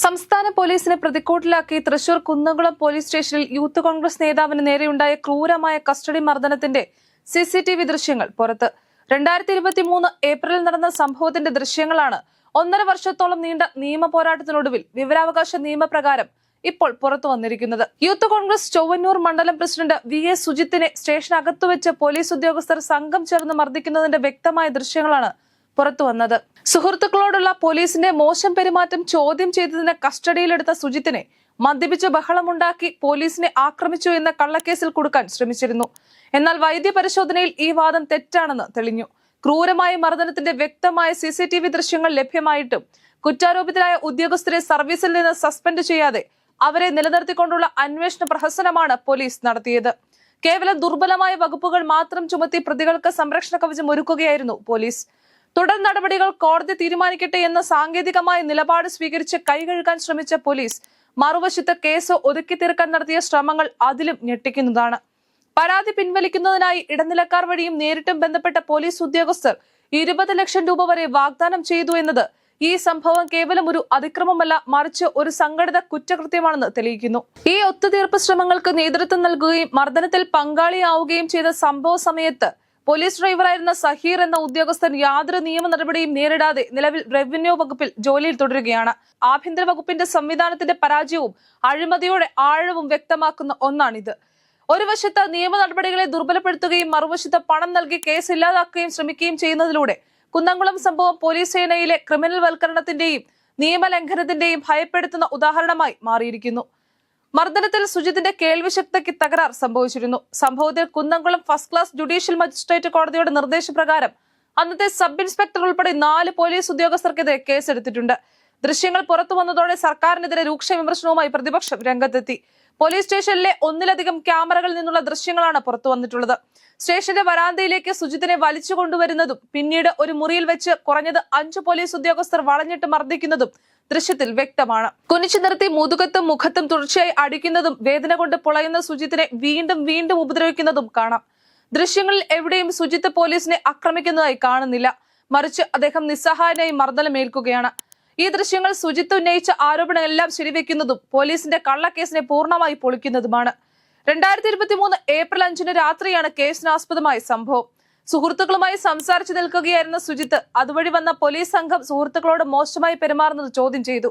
സംസ്ഥാന പോലീസിനെ പ്രതിക്കൂട്ടിലാക്കി തൃശൂർ കുന്നംകുളം പോലീസ് സ്റ്റേഷനിൽ യൂത്ത് കോൺഗ്രസ് നേതാവിന് നേരെയുണ്ടായ ക്രൂരമായ കസ്റ്റഡി മർദ്ദനത്തിന്റെ CCTV ദൃശ്യങ്ങൾ പുറത്ത്. 2023 ഏപ്രിലിൽ നടന്ന സംഭവത്തിന്റെ ദൃശ്യങ്ങളാണ് 1.5 വർഷത്തോളം നീണ്ട നിയമ പോരാട്ടത്തിനൊടുവിൽ വിവരാവകാശ നിയമപ്രകാരം ഇപ്പോൾ പുറത്തു വന്നിരിക്കുന്നത്. യൂത്ത് കോൺഗ്രസ് ചൊവ്വന്നൂർ മണ്ഡലം പ്രസിഡന്റ് VA സുജിത്തിനെ സ്റ്റേഷനകത്തുവെച്ച് പോലീസ് ഉദ്യോഗസ്ഥർ സംഘം ചേർന്ന് മർദ്ദിക്കുന്നതിന്റെ വ്യക്തമായ ദൃശ്യങ്ങളാണ് പുറത്തു വന്നത്. സുഹൃത്തുക്കളോടുള്ള പോലീസിന്റെ മോശം പെരുമാറ്റം ചോദ്യം ചെയ്തതിന് കസ്റ്റഡിയിലെടുത്ത സുജിത്തിനെ മദ്യപിച്ച് ബഹളമുണ്ടാക്കി പോലീസിനെ ആക്രമിച്ചു എന്ന കള്ളക്കേസിൽ കുടുക്കാൻ ശ്രമിച്ചിരുന്നു. എന്നാൽ വൈദ്യപരിശോധനയിൽ ഈ വാദം തെറ്റാണെന്ന് തെളിഞ്ഞു. ക്രൂരമായ മർദ്ദനത്തിന്റെ വ്യക്തമായ CCTV ദൃശ്യങ്ങൾ ലഭ്യമായിട്ടും കുറ്റാരോപിതരായ ഉദ്യോഗസ്ഥരെ സർവീസിൽ നിന്ന് സസ്പെൻഡ് ചെയ്യാതെ അവരെ നിലനിർത്തിക്കൊണ്ടുള്ള അന്വേഷണ പ്രഹസനമാണ് പോലീസ് നടത്തിയത്. കേവലം ദുർബലമായ വകുപ്പുകൾ മാത്രം ചുമത്തി പ്രതികൾക്ക് സംരക്ഷണ കവചം ഒരുക്കുകയായിരുന്നു പോലീസ്. തുടർ നടപടികൾ കോടതി തീരുമാനിക്കട്ടെ എന്ന സാങ്കേതികമായ നിലപാട് സ്വീകരിച്ച് കൈകഴുകാൻ ശ്രമിച്ച പോലീസ് മറുവശത്ത് കേസ് ഒതുക്കി തീർക്കാൻ നടത്തിയ ശ്രമങ്ങൾ അതിലും ഞെട്ടിക്കുന്നതാണ്. പരാതി പിൻവലിക്കുന്നതിനായി ഇടനിലക്കാർ വഴിയും നേരിട്ടും ബന്ധപ്പെട്ട പോലീസ് ഉദ്യോഗസ്ഥർ 20 ലക്ഷം രൂപ വരെ വാഗ്ദാനം ചെയ്തു എന്നത് ഈ സംഭവം കേവലം ഒരു അതിക്രമമല്ല, മറിച്ച് ഒരു സംഘടിത കുറ്റകൃത്യമാണെന്ന് തെളിയിക്കുന്നു. ഈ ഒത്തുതീർപ്പ് ശ്രമങ്ങൾക്ക് നേതൃത്വം നൽകുകയും മർദ്ദനത്തിൽ പങ്കാളിയാവുകയും ചെയ്ത സംഭവ സമയത്ത് പോലീസ് ഡ്രൈവറായിരുന്ന സഹീർ എന്ന ഉദ്യോഗസ്ഥൻ യാതൊരു നിയമ നടപടിയും നേരിടാതെ നിലവിൽ റവന്യൂ വകുപ്പിൽ ജോലിയിൽ തുടരുകയാണ്. ആഭ്യന്തര വകുപ്പിന്റെ സംവിധാനത്തിന്റെ പരാജയവും അഴിമതിയുടെ ആഴവും വ്യക്തമാക്കുന്ന ഒന്നാണിത്. ഒരു വശത്ത് നിയമ നടപടികളെ ദുർബലപ്പെടുത്തുകയും മറുവശത്ത് പണം നൽകി കേസ് ഇല്ലാതാക്കുകയും ശ്രമിക്കുകയും ചെയ്യുന്നതിലൂടെ കുന്നംകുളം സംഭവം പോലീസ് സേനയിലെ ക്രിമിനൽ വൽക്കരണത്തിന്റെയും നിയമലംഘനത്തിന്റെയും ഭയപ്പെടുത്തുന്ന ഉദാഹരണമായി മാറിയിരിക്കുന്നു. മർദ്ദനത്തിൽ സുജിത്തിന്റെ കേൾവിശക്തിക്ക് തകരാർ സംഭവിച്ചിരുന്നു. സംഭവത്തിൽ Kunnamkulam first class judicial magistrate കോടതിയുടെ നിർദ്ദേശപ്രകാരം അന്നത്തെ സബ് ഇൻസ്പെക്ടർ ഉൾപ്പെടെ 4 പോലീസ് ഉദ്യോഗസ്ഥർക്കെതിരെ കേസെടുത്തിട്ടുണ്ട്. ദൃശ്യങ്ങൾ പുറത്തു വന്നതോടെ സർക്കാരിനെതിരെ രൂക്ഷ വിമർശനവുമായി പ്രതിപക്ഷം രംഗത്തെത്തി. പോലീസ് സ്റ്റേഷനിലെ ഒന്നിലധികം ക്യാമറകളിൽ നിന്നുള്ള ദൃശ്യങ്ങളാണ് പുറത്തു വന്നിട്ടുള്ളത്. സ്റ്റേഷന്റെ വരാന്തയിലേക്ക് സുജിത്തിനെ വലിച്ചു കൊണ്ടുവരുന്നതും പിന്നീട് ഒരു മുറിയിൽ വെച്ച് കുറഞ്ഞത് 5 പോലീസ് ഉദ്യോഗസ്ഥർ വളഞ്ഞിട്ട് മർദ്ദിക്കുന്നതും ദൃശ്യത്തിൽ വ്യക്തമാണ്. കുനിച്ചു നിർത്തി മുതുകത്തും മുഖത്തും തുടർച്ചയായി അടിക്കുന്നതും വേദന കൊണ്ട് പൊളയുന്ന സുജിത്തിനെ വീണ്ടും വീണ്ടും ഉപദ്രവിക്കുന്നതും കാണാം. ദൃശ്യങ്ങളിൽ എവിടെയും സുജിത്ത് പോലീസിനെ ആക്രമിക്കുന്നതായി കാണുന്നില്ല, മറിച്ച് അദ്ദേഹം നിസ്സഹായനായി മർദ്ദനമേൽക്കുകയാണ്. ഈ ദൃശ്യങ്ങൾ സുജിത്ത് ഉന്നയിച്ച ആരോപണങ്ങളെല്ലാം ശരിവെക്കുന്നതും പോലീസിന്റെ കള്ളക്കേസിനെ പൂർണ്ണമായി പൊളിക്കുന്നതുമാണ്. 2023 ഏപ്രിൽ 5 രാത്രിയാണ് കേസിനാസ്പദമായ സംഭവം. സുഹൃത്തുക്കളുമായി സംസാരിച്ചു നിൽക്കുകയായിരുന്ന സുജിത്ത് അതുവഴി വന്ന പോലീസ് സംഘം സുഹൃത്തുക്കളോട് മോശമായി പെരുമാറുന്നത് ചോദ്യം ചെയ്തു.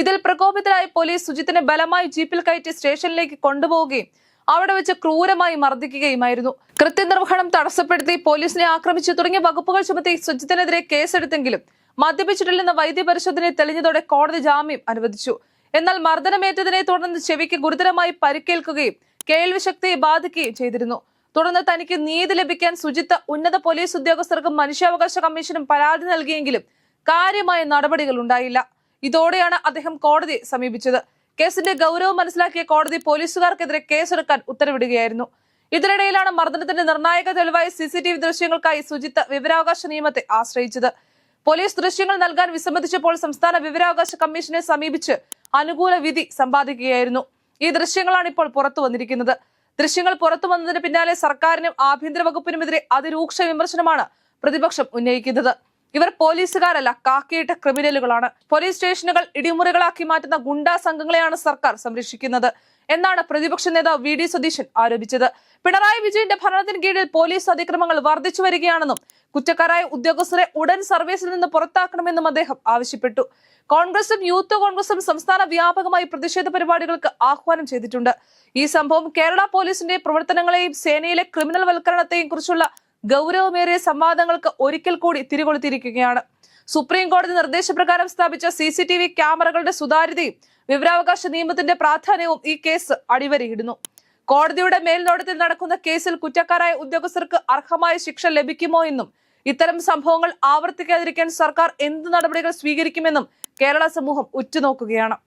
ഇതിൽ പ്രകോപിതരായ പോലീസ് സുജിത്തിനെ ബലമായി ജീപ്പിൽ കയറ്റി സ്റ്റേഷനിലേക്ക് കൊണ്ടുപോവുകയും അവിടെ വെച്ച് ക്രൂരമായി മർദ്ദിക്കുകയുമായിരുന്നു. കൃത്യനിർവഹണം തടസ്സപ്പെടുത്തി പോലീസിനെ ആക്രമിച്ചു തുടങ്ങിയ വകുപ്പുകൾ ചുമത്തി സുജിത്തിനെതിരെ കേസെടുത്തെങ്കിലും മദ്യപിച്ചിട്ടില്ലെന്ന വൈദ്യപരിശോധനയിൽ തെളിഞ്ഞതോടെ കോടതി ജാമ്യം അനുവദിച്ചു. എന്നാൽ മർദ്ദനമേറ്റതിനെ തുടർന്ന് ചെവിക്ക് ഗുരുതരമായി പരിക്കേൽക്കുകയും കേൾവിശക്തിയെ ബാധിക്കുകയും ചെയ്തിരുന്നു. തുടർന്ന് തനിക്ക് നീതി ലഭിക്കാൻ സുജിത്ത് ഉന്നത പോലീസ് ഉദ്യോഗസ്ഥർക്കും മനുഷ്യാവകാശ കമ്മീഷനും പരാതി നൽകിയെങ്കിലും കാര്യമായ നടപടികൾ ഉണ്ടായില്ല. ഇതോടെയാണ് അദ്ദേഹം കോടതിയെ സമീപിച്ചത്. കേസിന്റെ ഗൗരവം മനസ്സിലാക്കിയ കോടതി പോലീസുകാർക്കെതിരെ കേസെടുക്കാൻ ഉത്തരവിടുകയായിരുന്നു. ഇതിനിടയിലാണ് മർദ്ദനത്തിന്റെ നിർണായക തെളിവായ CCTV ദൃശ്യങ്ങൾക്കായി സുജിത്ത് വിവരാവകാശ നിയമത്തെ ആശ്രയിച്ചത്. പോലീസ് ദൃശ്യങ്ങൾ നൽകാൻ വിസമ്മതിച്ചപ്പോൾ സംസ്ഥാന വിവരാവകാശ കമ്മീഷനെ സമീപിച്ച് അനുകൂല വിധി സമ്പാദിക്കുകയായിരുന്നു. ഈ ദൃശ്യങ്ങളാണ് ഇപ്പോൾ പുറത്തു വന്നിരിക്കുന്നത്. ദൃശ്യങ്ങൾ പുറത്തു വന്നതിന് പിന്നാലെ സർക്കാരിനും ആഭ്യന്തര വകുപ്പിനുമെതിരെ അതിരൂക്ഷ വിമർശനമാണ് പ്രതിപക്ഷം ഉന്നയിക്കുന്നത്. ഇവർ പോലീസുകാരല്ല, കാക്കിയിട്ട ക്രിമിനലുകളാണ്. പോലീസ് സ്റ്റേഷനുകൾ ഇടിമുറികളാക്കി മാറ്റുന്ന ഗുണ്ടാ സംഘങ്ങളെയാണ് സർക്കാർ സംരക്ഷിക്കുന്നത് എന്നാണ് പ്രതിപക്ഷ നേതാവ് VD സതീശൻ ആരോപിച്ചത്. പിണറായി വിജയന്റെ ഭരണത്തിന് കീഴിൽ പോലീസ് അതിക്രമങ്ങൾ വർദ്ധിച്ചു വരികയാണെന്നും കുറ്റക്കാരായ ഉദ്യോഗസ്ഥരെ ഉടൻ സർവീസിൽ നിന്ന് പുറത്താക്കണമെന്നും അദ്ദേഹം ആവശ്യപ്പെട്ടു. കോൺഗ്രസും യൂത്ത് കോൺഗ്രസും സംസ്ഥാന വ്യാപകമായി പ്രതിഷേധ പരിപാടികൾക്ക് ആഹ്വാനം ചെയ്തിട്ടുണ്ട്. ഈ സംഭവം കേരള പോലീസിന്റെ പ്രവർത്തനങ്ങളെയും സേനയിലെ ക്രിമിനൽ വൽക്കരണത്തെയും കുറിച്ചുള്ള ഗൗരവമേറിയ സംവാദങ്ങൾക്ക് ഒരിക്കൽ കൂടി തിരികൊളുത്തിയിരിക്കുകയാണ്. സുപ്രീം കോടതി നിർദ്ദേശപ്രകാരം സ്ഥാപിച്ച CCTV ക്യാമറകളുടെ സുതാര്യതയും വിവരാവകാശ നിയമത്തിന്റെ പ്രാധാന്യവും ഈ കേസ് അടിവരയിടുന്നു. കോടതിയുടെ മേൽനോട്ടത്തിൽ നടക്കുന്ന കേസിൽ കുറ്റക്കാരായ ഉദ്യോഗസ്ഥർക്ക് അർഹമായ ശിക്ഷ ലഭിക്കുമോ എന്നും ഇത്തരം സംഭവങ്ങൾ ആവർത്തിക്കാതിരിക്കാൻ സർക്കാർ എന്ത് നടപടികൾ സ്വീകരിക്കുമെന്നും കേരള സമൂഹം ഉറ്റുനോക്കുകയാണ്.